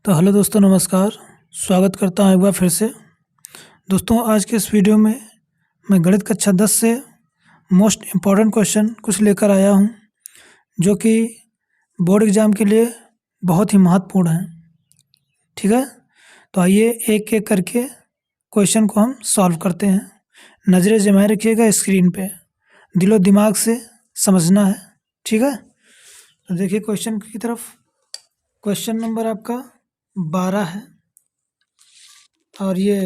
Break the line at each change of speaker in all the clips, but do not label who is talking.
तो हेलो दोस्तों, नमस्कार। स्वागत करता हूँ एक बार फिर से। दोस्तों, आज के इस वीडियो में मैं गणित कक्षा 10 से मोस्ट इम्पॉर्टेंट क्वेश्चन कुछ लेकर आया हूँ, जो कि बोर्ड एग्ज़ाम के लिए बहुत ही महत्वपूर्ण है। ठीक है, तो आइए एक एक करके क्वेश्चन को हम सॉल्व करते हैं। नज़रें जमाए रखिएगा स्क्रीन पे, दिलो दिमाग से समझना है। ठीक है, तो देखिए क्वेश्चन की तरफ। क्वेश्चन नंबर आपका 12 है और ये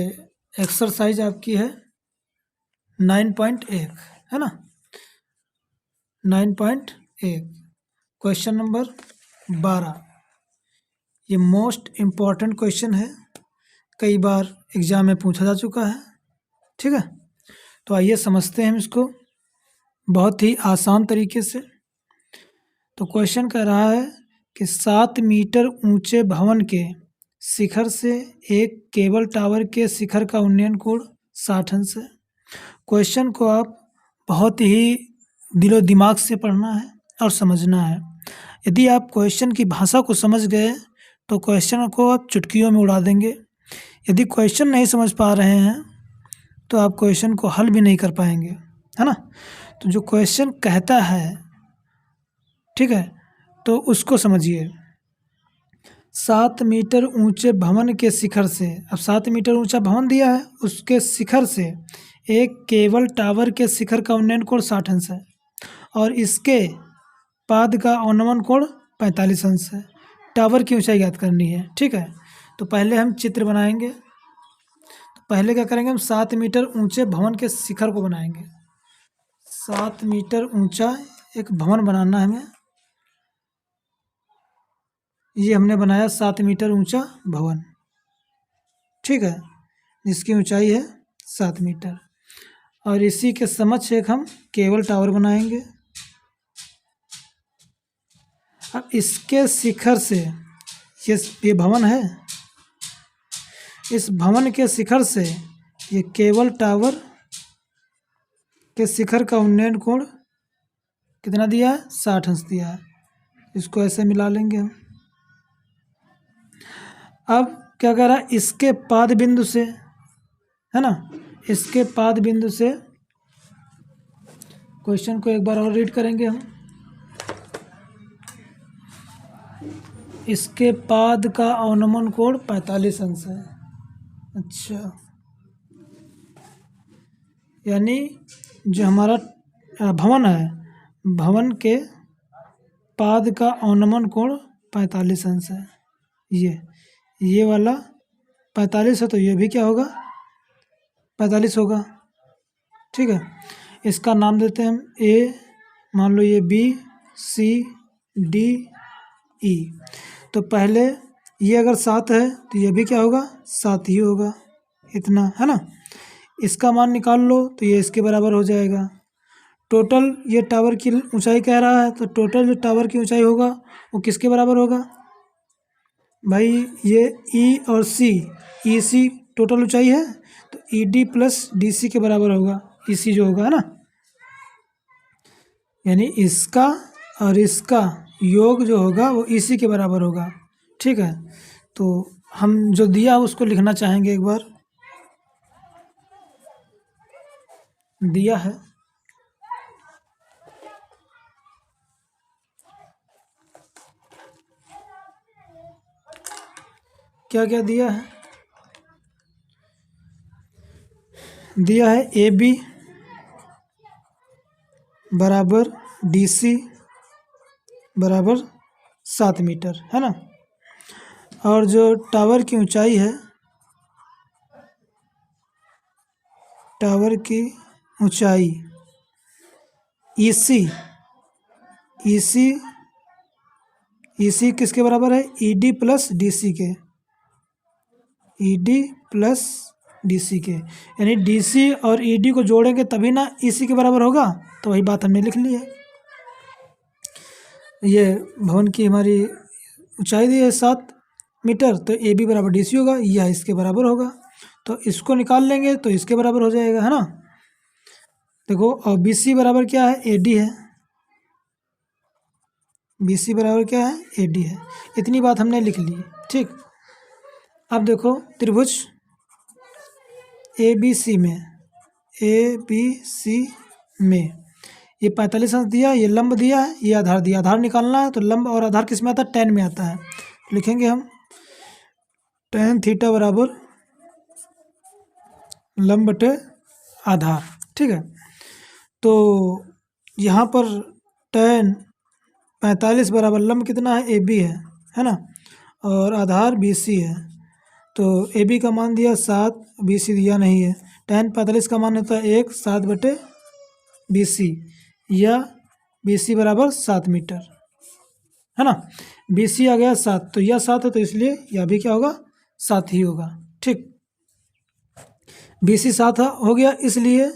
एक्सरसाइज आपकी है 9.1, है ना। 9.1 क्वेश्चन नंबर 12। ये मोस्ट इम्पॉर्टेंट क्वेश्चन है, कई बार एग्ज़ाम में पूछा जा चुका है। ठीक है, तो आइए समझते हैं हम इसको बहुत ही आसान तरीके से। तो क्वेश्चन कह रहा है कि 7 मीटर ऊंचे भवन के शिखर से एक केबल टावर के शिखर का उन्नयन कोण 60 अंश है। क्वेश्चन को आप बहुत ही दिलो दिमाग से पढ़ना है और समझना है। यदि आप क्वेश्चन की भाषा को समझ गए तो क्वेश्चन को आप चुटकियों में उड़ा देंगे। यदि क्वेश्चन नहीं समझ पा रहे हैं तो आप क्वेश्चन को हल भी नहीं कर पाएंगे, है ना। तो जो क्वेश्चन कहता है, ठीक है, तो उसको समझिए। 7 मीटर ऊंचे भवन के शिखर से, अब 7 मीटर ऊंचा भवन दिया है, उसके शिखर से एक केबल टावर के शिखर का उन्नयन कोण 60 अंश है और इसके पाद का अवनमन कोण 45 अंश है। टावर की ऊंचाई ज्ञात करनी है। ठीक है, तो पहले हम चित्र बनाएंगे। तो पहले क्या करेंगे, हम 7 मीटर ऊंचे भवन के शिखर को बनाएंगे। 7 मीटर ऊंचा एक भवन बनाना है हमें। ये हमने बनाया 7 मीटर ऊंचा भवन, ठीक है, जिसकी ऊंचाई है 7 मीटर। और इसी के समक्ष एक हम केबल टावर बनाएंगे। अब इसके शिखर से, ये भवन है, इस भवन के शिखर से ये केबल टावर के शिखर का उन्नयन कोण कितना दिया है, 60 अंश दिया है। इसको ऐसे मिला लेंगे हम। अब क्या कह रहा है, इसके पाद बिंदु से, है ना, इसके पाद बिंदु से, क्वेश्चन को एक बार और रीड करेंगे हम। इसके पाद का अवनमन कोण 45 अंश है। अच्छा, यानी जो हमारा भवन है, भवन के पाद का अवनमन कोण 45 अंश है। ये वाला 45 है तो ये भी क्या होगा, 45 होगा। ठीक है, इसका नाम देते हैं हम ए, मान लो ये बी, सी, डी, ई। तो पहले ये अगर 7 है तो ये भी क्या होगा, 7 ही होगा, इतना, है ना। इसका मान निकाल लो तो ये इसके बराबर हो जाएगा। टोटल ये टावर की ऊंचाई कह रहा है, तो टोटल जो टावर की ऊंचाई होगा वो किसके बराबर होगा भाई, ये ई और सी, ई सी टोटल ऊंचाई है, तो E D plus D C के बराबर होगा, ई सी जो होगा, है ना। यानी इसका और इसका योग जो होगा वो ई सी के बराबर होगा। ठीक है, तो हम जो दिया उसको लिखना चाहेंगे एक बार। दिया है क्या क्या दिया है, दिया है ए बी बराबर डी सी बराबर 7 मीटर, है ना। और जो टावर की ऊंचाई है, टावर की ऊंचाई ई सी, ई सी, ई सी किसके बराबर है, E D plus D C के, E D plus D C के, यानी डी सी और ई डी को जोड़ेंगे तभी ना ई सी के बराबर होगा। तो वही बात हमने लिख ली है। ये भवन की हमारी ऊंचाई दी है 7 मीटर, तो ए बी बराबर डी सी होगा, या इसके बराबर होगा। तो इसको निकाल लेंगे तो इसके बराबर हो जाएगा, है ना। देखो, और बी सी बराबर क्या है, ए डी है, बी सी बराबर क्या है, ए डी है। इतनी बात हमने लिख ली। ठीक, अब देखो त्रिभुज ए बी सी में ये 45 अंश दिया, ये लंब दिया है, ये आधार दिया। आधार निकालना है तो लंब और आधार किस में आता है? tan में आता है। लिखेंगे हम tan थीटा बराबर लंब बटे आधार। ठीक है, तो यहाँ पर tan 45 बराबर लंब कितना है? AB है ना, और आधार BC है। तो AB का मान दिया 7, BC दिया नहीं है। tan 45 का मान होता है 1, 7 बटे BC, या BC बराबर 7 मीटर, है ना। BC आ गया 7, तो यह 7 है तो इसलिए यह भी क्या होगा? 7 ही होगा। ठीक, BC 7 हो गया, इसलिए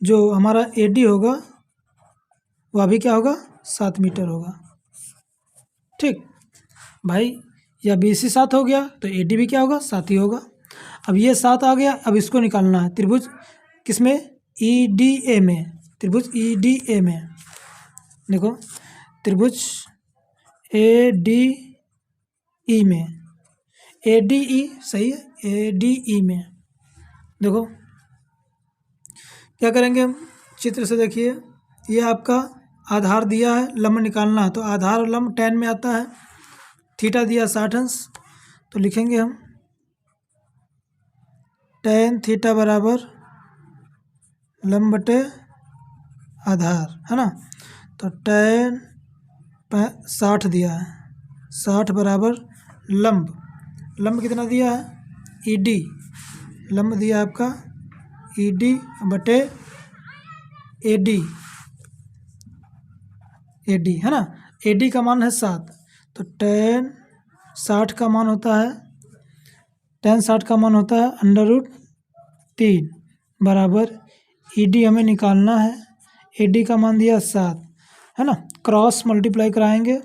जो हमारा AD होगा वह भी क्या होगा? 7 मीटर होगा। ठीक भाई, या BC 7 हो गया तो AD भी क्या होगा? 7 ही होगा। अब ये 7 आ गया, अब इसको निकालना है त्रिभुज किसमें? EDA में। त्रिभुज EDA में देखो, त्रिभुज ADE में, ADE सही है, ADE में देखो क्या करेंगे हम? चित्र से देखिए, ये आपका आधार दिया है, लंब निकालना है, तो आधार और लंब tan में आता है। थीटा दिया 60 अंश, तो लिखेंगे हम tan थीटा बराबर लंब बटे आधार, है ना। तो tan 60 दिया है, 60 बराबर लंब कितना दिया है? ED, लंब दिया आपका ED बटे AD, है ना। AD का मान है 7, तो tan 60 का मान होता है √3 बराबर ED हमें निकालना है, AD का मान दिया 7, है ना। क्रॉस मल्टीप्लाई कराएंगे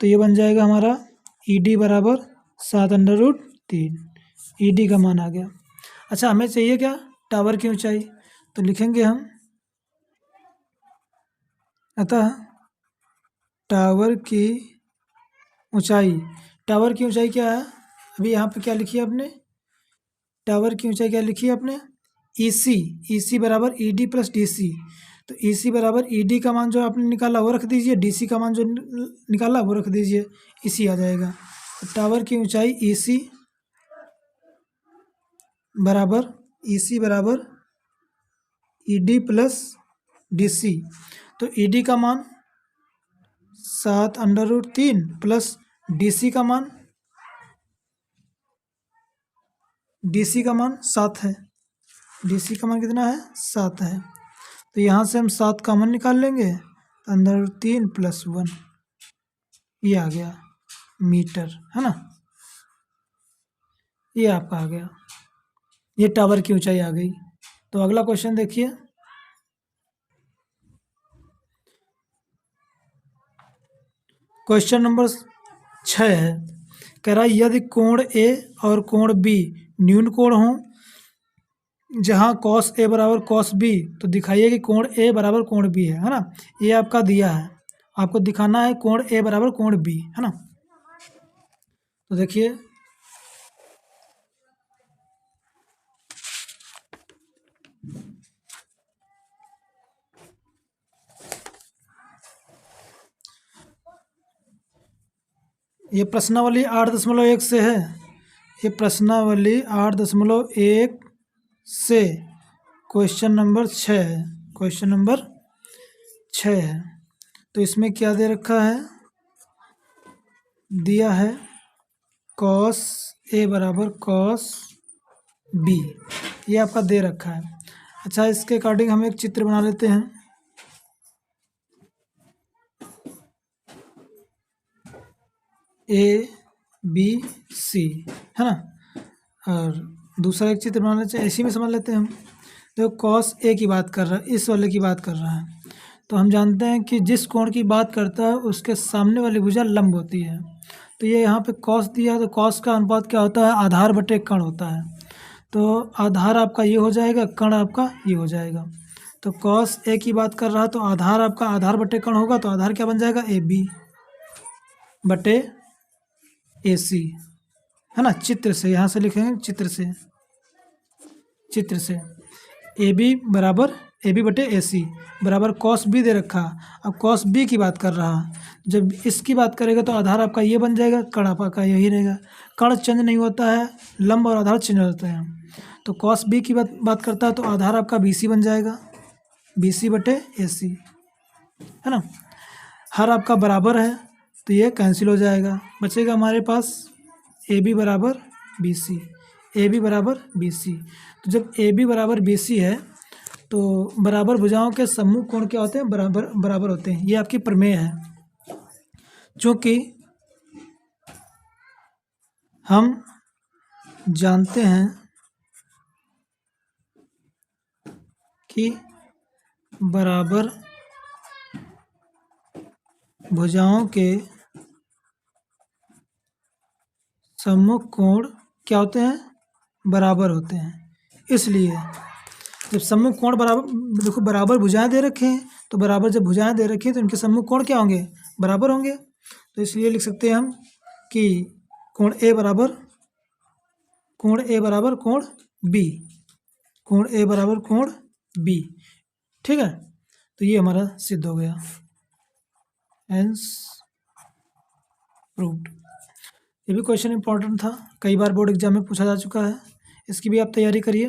तो ये बन जाएगा हमारा ED बराबर 7√3, ED का मान आ गया। अच्छा, हमें चाहिए क्या? टावर की ऊंचाई, तो लिखेंगे हम अतः टावर की ऊंचाई क्या है? अभी यहाँ पे क्या लिखी है आपने? टावर की ऊंचाई क्या लिखी है आपने? EC बराबर ED प्लस DC। तो EC बराबर ED का मान जो आपने निकाला वो रख दीजिए, DC का मान जो निकाला वो रख दीजिए, EC आ जाएगा। तो टावर की ऊंचाई EC बराबर ED प्लस DC। तो ED का मान 7√3 प्लस DC का मान 7 है। DC का मान कितना है? 7 है। तो यहाँ से हम 7 कॉमन निकाल लेंगे, √3 प्लस 1, ये आ गया मीटर, है ना। ये आपका आ गया, ये टावर की ऊंचाई आ गई। तो अगला क्वेश्चन देखिए, क्वेश्चन नंबर 6 है। कह रहा है यदि कोण A और कोण B न्यून कोण हो जहां cos A बराबर cos B, तो दिखाइए कि कोण A बराबर कोण B है ना। ये आपका दिया है, आपको दिखाना है कोण A बराबर कोण B, है ना। तो देखिए ये प्रश्नावली 8.1 से है, ये प्रश्नावली 8.1 से क्वेश्चन नंबर 6 है, क्वेश्चन नंबर 6 है। तो इसमें क्या दे रखा है? दिया है cos A बराबर cos B, ये आपका दे रखा है। अच्छा, इसके अकॉर्डिंग हम एक चित्र बना लेते हैं। ABC, है ना, और दूसरा एक चित्र बनाना चाहिए, इसी में समझ लेते हैं हम। देखो cos A की बात कर रहा है, इस वाले की बात कर रहा है, तो हम जानते हैं कि जिस कोण की बात करता है उसके सामने वाली भुजा लंब होती है। तो ये यहाँ पे cos दिया है, तो cos का अनुपात क्या होता है? आधार बटे कर्ण होता है। तो आधार आपका ये हो जाएगा, कर्ण आपका ये हो जाएगा। तो cos A की बात कर रहा है तो आधार आपका आधार बटे कर्ण होगा, तो आधार क्या बन जाएगा? AB बटे AC, है ना, चित्र से, यहाँ से लिखेंगे चित्र से, चित्र से ए बी बराबर ए बी बटे ए सी बराबर कॉस बी दे रखा। अब कॉस बी की बात कर रहा, जब इसकी बात करेगा तो आधार आपका ये बन जाएगा, कण आपका यही रहेगा। कण चेंज नहीं होता है, लंब और आधार चेंज होते हैं। तो कॉस बी की बात करता है तो आधार आपका बी सी बन जाएगा, बी सी बटे ए सी, है ना। हर आपका बराबर है तो ये कैंसिल हो जाएगा, बचेगा हमारे पास ए बी बराबर बी सी, ए बी बराबर बी सी। तो जब ए बी बराबर बी सी है तो बराबर भुजाओं के सम्मुख कोण क्या होते हैं, बराबर बराबर होते हैं। ये आपकी प्रमेय है, चूँकि हम जानते हैं कि बराबर भुजाओं के सम्मुख कोण क्या होते हैं, बराबर होते हैं। इसलिए जब सम्मुख कोण बराबर, देखो बराबर भुजाएं दे रखे हैं तो बराबर जब भुजाएं दे रखी हैं तो इनके सम्मुख कोण क्या होंगे, बराबर होंगे। तो इसलिए लिख सकते हैं हम कि कोण ए बराबर कोण बी, कोण ए बराबर कोण बी, ठीक है। तो ये हमारा सिद्ध हो गया, हेंस प्रूव्ड। ये भी क्वेश्चन इंपॉर्टेंट था, कई बार बोर्ड एग्जाम में पूछा जा चुका है, इसकी भी आप तैयारी करिए।